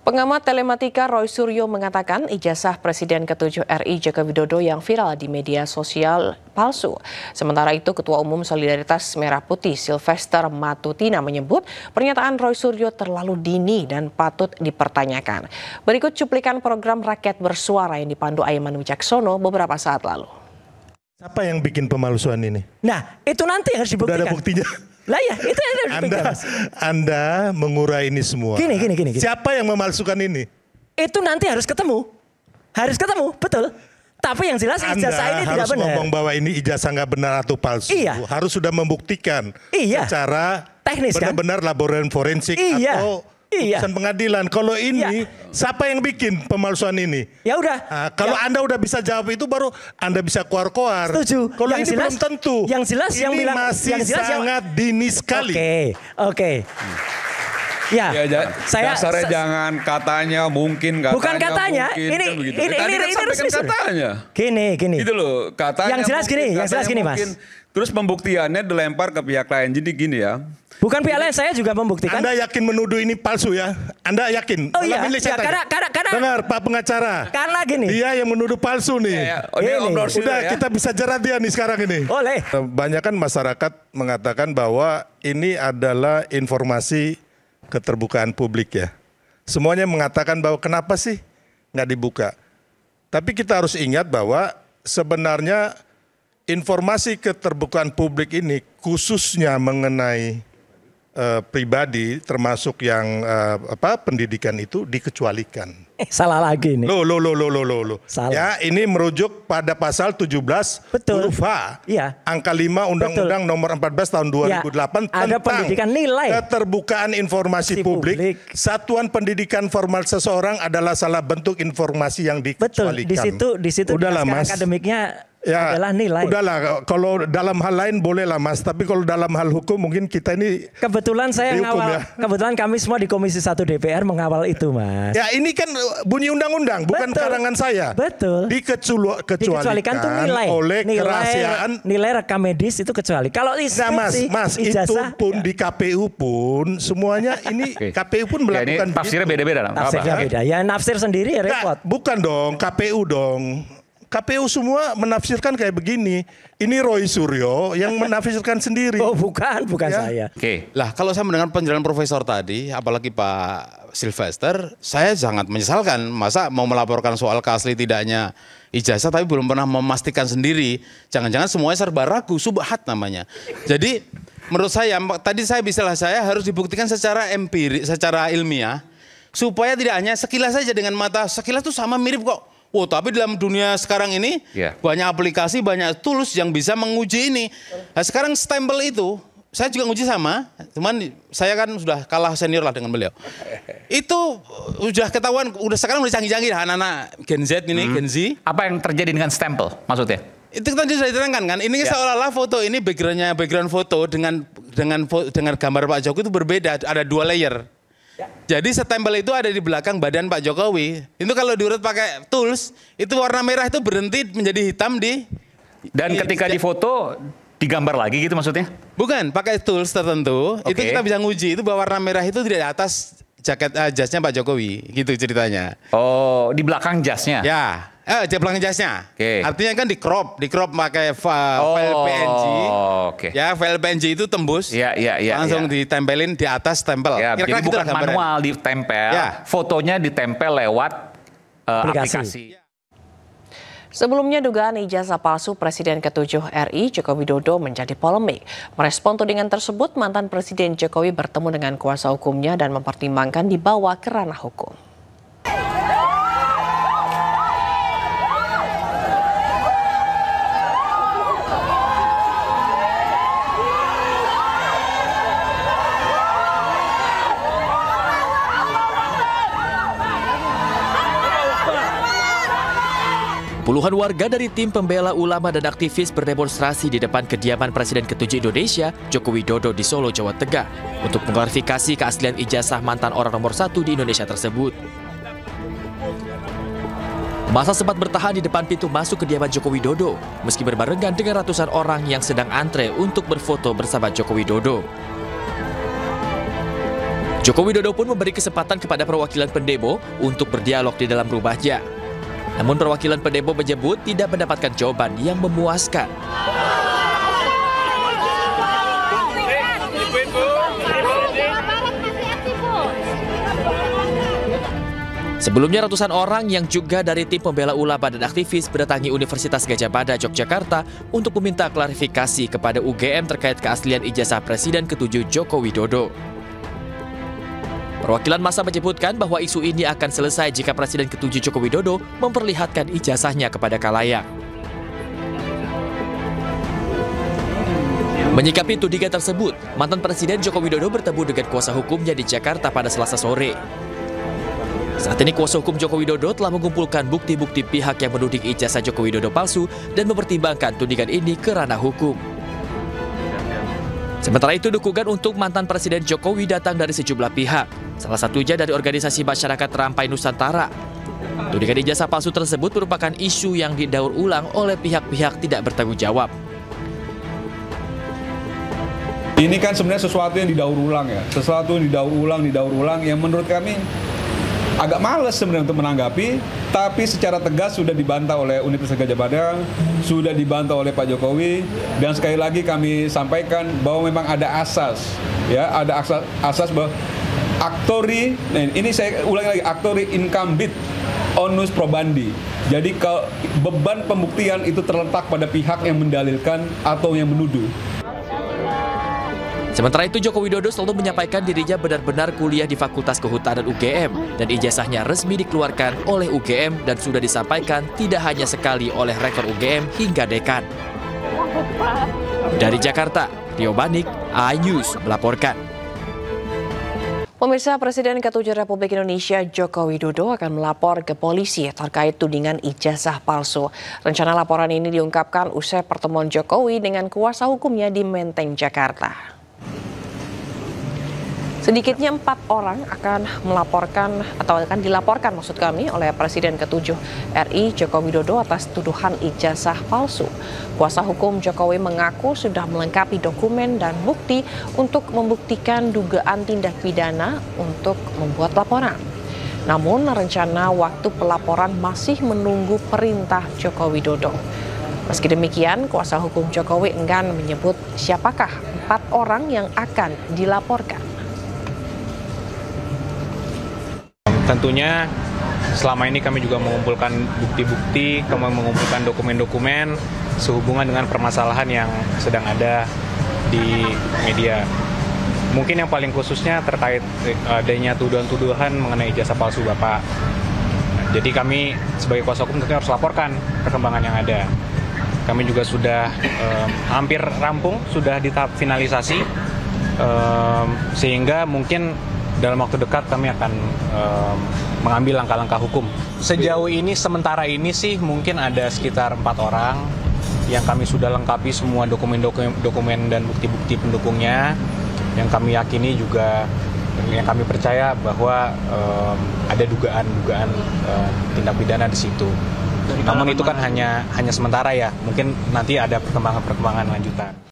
Pengamat telematika Roy Suryo mengatakan ijazah Presiden ke-7 RI Joko Widodo yang viral di media sosial palsu. Sementara itu, Ketua Umum Solidaritas Merah Putih Sylvester Matutina menyebut pernyataan Roy Suryo terlalu dini dan patut dipertanyakan. Berikut cuplikan program Rakyat Bersuara yang dipandu Aiman Wicaksono beberapa saat lalu. Siapa yang bikin pemalsuan ini? Nah, itu nanti yang harus dibuktikan. Udah ada buktinya. Lah ya, itu yang harus dibuktikan. Anda mengurai ini semua. Gini. Siapa yang memalsukan ini? Itu nanti harus ketemu. Harus ketemu, betul. Tapi yang jelas ijazah ini tidak benar. Anda harus ngomong bahwa ini ijazah nggak benar atau palsu. Iya. Harus sudah membuktikan. Iya. Secara teknis benar-benar laboratorium forensik atau putusan pengadilan. Kalau ini siapa yang bikin pemalsuan ini? Ya udah. Nah, kalau Anda udah bisa jawab itu baru Anda bisa keluar-keluar. Setuju. Kalau ini jelas, belum tentu. Yang jelas ini yang bilang masih sangat dini sekali. Oke. Ya, dasarnya jangan katanya mungkin katanya. Bukan katanya. Mungkin, Ini kan begitu. ini resmi katanya. Gini. Gitu loh, katanya. Yang jelas gini, Mas. Terus pembuktiannya dilempar ke pihak lain. Jadi gini ya. Bukan pihak lain, saya juga membuktikan. Anda yakin menuduh ini palsu ya? Anda yakin? Oh iya, karena dengar Pak pengacara. Karena gini. Dia yang menuduh palsu nih. Udah kita bisa jerat dia nih sekarang ini. Boleh. Banyak kan masyarakat mengatakan bahwa ini adalah informasi keterbukaan publik ya. Semuanya mengatakan bahwa kenapa sih nggak dibuka. Tapi kita harus ingat bahwa sebenarnya informasi keterbukaan publik ini khususnya mengenai pribadi termasuk yang pendidikan itu dikecualikan. Salah lagi nih. Loh. Salah. Ya, ini merujuk pada pasal 17 huruf H. Iya. Angka 5 Undang-Undang Nomor 14 Tahun 2008 ada pendidikan nilai. Keterbukaan informasi publik. Satuan pendidikan formal seseorang adalah salah bentuk informasi yang dikecualikan. Betul. Di situ udahlah, Mas. Akademiknya adalah nilai. Udahlah, kalau dalam hal lain boleh lah, Mas. Tapi kalau dalam hal hukum mungkin kita ini kebetulan saya ngawal. Kebetulan kami semua di Komisi 1 DPR mengawal itu, Mas. Ya, ini kan bunyi undang-undang, bukan karangan saya. Betul. Dikecualikan tuh nilai oleh kerahasiaan. Nilai rekam medis itu kecuali. Kalau instruksi, Mas, ijazah, itu pun di KPU pun semuanya ini KPU pun melakukan. Ini tafsirnya beda-beda. Tafsirnya beda. Ya nafsir sendiri ya repot. Bukan dong, KPU dong. KPU semua menafsirkan kayak begini. Ini Roy Suryo yang menafsirkan sendiri. Oh bukan saya. Oke. Lah kalau saya mendengar penjelasan Profesor tadi, apalagi Pak Sylvester, saya sangat menyesalkan. Masa mau melaporkan soal keasli tidaknya ijazah tapi belum pernah memastikan sendiri. Jangan-jangan semuanya serba ragu, subhat namanya. Jadi menurut saya, tadi saya harus dibuktikan secara empirik, secara ilmiah. Supaya tidak hanya sekilas saja dengan mata, sekilas itu sama mirip kok. Oh, tapi dalam dunia sekarang ini banyak aplikasi, banyak tools yang bisa menguji ini. Nah, sekarang stempel itu, saya juga nguji sama, cuman saya kan sudah kalah senior lah dengan beliau. Itu sudah ketahuan, sekarang udah canggih-canggih anak-anak Gen Z ini, Gen Z. Apa yang terjadi dengan stempel maksudnya? Itu tadi sudah diterangkan kan, ini seolah-olah foto ini background foto dengan gambar Pak Jokowi itu berbeda, ada 2 layer. Jadi stempel itu ada di belakang badan Pak Jokowi. Itu kalau diurut pakai tools, itu warna merah itu berhenti menjadi hitam Dan ketika difoto digambar lagi gitu maksudnya? Bukan, pakai tools tertentu. Itu kita bisa nguji itu bahwa warna merah itu tidak di atas jaket jasnya Pak Jokowi, gitu ceritanya. Oh, di belakang jasnya? Ya. Di belakang jasnya. Artinya kan di crop pakai file PNG. Ya, file PNG itu tembus. Langsung ditempelin di atas stempel. Jadi bukan manual ditempel, fotonya ditempel lewat aplikasi. Sebelumnya dugaan ijazah palsu Presiden ke-7 RI Joko Widodo menjadi polemik. Merespon tudingan tersebut, mantan Presiden Jokowi bertemu dengan kuasa hukumnya dan mempertimbangkan dibawa ke ranah hukum. Puluhan warga dari tim pembela ulama dan aktivis berdemonstrasi di depan kediaman Presiden ke-7 Indonesia, Joko Widodo di Solo, Jawa Tengah, untuk mengklarifikasi keaslian ijazah mantan orang nomor 1 di Indonesia tersebut. Masa sempat bertahan di depan pintu masuk kediaman Joko Widodo, meski berbarengan dengan ratusan orang yang sedang antre untuk berfoto bersama Joko Widodo. Joko Widodo pun memberi kesempatan kepada perwakilan pendemo untuk berdialog di dalam rumahnya. Namun perwakilan pendemo menyebut tidak mendapatkan jawaban yang memuaskan. Sebelumnya ratusan orang yang juga dari tim pembela ulama dan aktivis berdatangi Universitas Gadjah Mada, Yogyakarta untuk meminta klarifikasi kepada UGM terkait keaslian ijazah Presiden ke-7 Joko Widodo. Perwakilan massa menyebutkan bahwa isu ini akan selesai jika Presiden ke-7 Joko Widodo memperlihatkan ijazahnya kepada khalayak. Menyikapi tudingan tersebut, mantan Presiden Joko Widodo bertemu dengan kuasa hukumnya di Jakarta pada Selasa sore. Saat ini kuasa hukum Joko Widodo telah mengumpulkan bukti-bukti pihak yang menuding ijazah Joko Widodo palsu dan mempertimbangkan tudingan ini ke ranah hukum. Sementara itu, dukungan untuk mantan Presiden Jokowi datang dari sejumlah pihak, salah satunya dari organisasi masyarakat Rampai Nusantara. Tudingan ijazah palsu tersebut merupakan isu yang didaur ulang oleh pihak-pihak tidak bertanggung jawab. Ini kan sebenarnya sesuatu yang didaur ulang ya, sesuatu yang didaur ulang yang menurut kami agak males sebenarnya untuk menanggapi, tapi secara tegas sudah dibantah oleh Universitas Gadjah Mada, sudah dibantah oleh Pak Jokowi, dan sekali lagi kami sampaikan bahwa memang ada asas, ya, ada asas bahwa aktori, ini saya ulangi lagi, aktori incumbit onus probandi. Jadi beban pembuktian itu terletak pada pihak yang mendalilkan atau yang menuduh. Sementara itu, Joko Widodo selalu menyampaikan dirinya benar-benar kuliah di Fakultas Kehutanan UGM dan ijazahnya resmi dikeluarkan oleh UGM dan sudah disampaikan tidak hanya sekali oleh rektor UGM hingga dekan. Dari Jakarta, Rio Banik, iNews melaporkan. Pemirsa, Presiden ke-7 Republik Indonesia Joko Widodo akan melapor ke polisi terkait tudingan ijazah palsu. Rencana laporan ini diungkapkan usai pertemuan Jokowi dengan kuasa hukumnya di Menteng, Jakarta. Sedikitnya 4 orang akan dilaporkan oleh Presiden ke-7 RI Joko Widodo atas tuduhan ijazah palsu. Kuasa hukum Jokowi mengaku sudah melengkapi dokumen dan bukti untuk membuktikan dugaan tindak pidana untuk membuat laporan. Namun rencana waktu pelaporan masih menunggu perintah Joko Widodo. Meski demikian, kuasa hukum Jokowi enggan menyebut siapakah 4 orang yang akan dilaporkan. Tentunya selama ini kami juga mengumpulkan bukti-bukti, kami mengumpulkan dokumen-dokumen sehubungan dengan permasalahan yang sedang ada di media. Mungkin yang paling khususnya terkait adanya tuduhan-tuduhan mengenai ijazah palsu Bapak. Jadi kami sebagai kuasa hukum tentunya harus laporkan perkembangan yang ada. Kami juga sudah hampir rampung, sudah di tahap finalisasi, sehingga mungkin dalam waktu dekat kami akan mengambil langkah-langkah hukum. Sejauh ini, sementara ini sih mungkin ada sekitar 4 orang yang kami sudah lengkapi semua dokumen dan bukti-bukti pendukungnya, yang kami yakini juga, yang kami percaya bahwa ada dugaan tindak pidana di situ. Namun itu kan hanya sementara ya, mungkin nanti ada perkembangan lanjutan.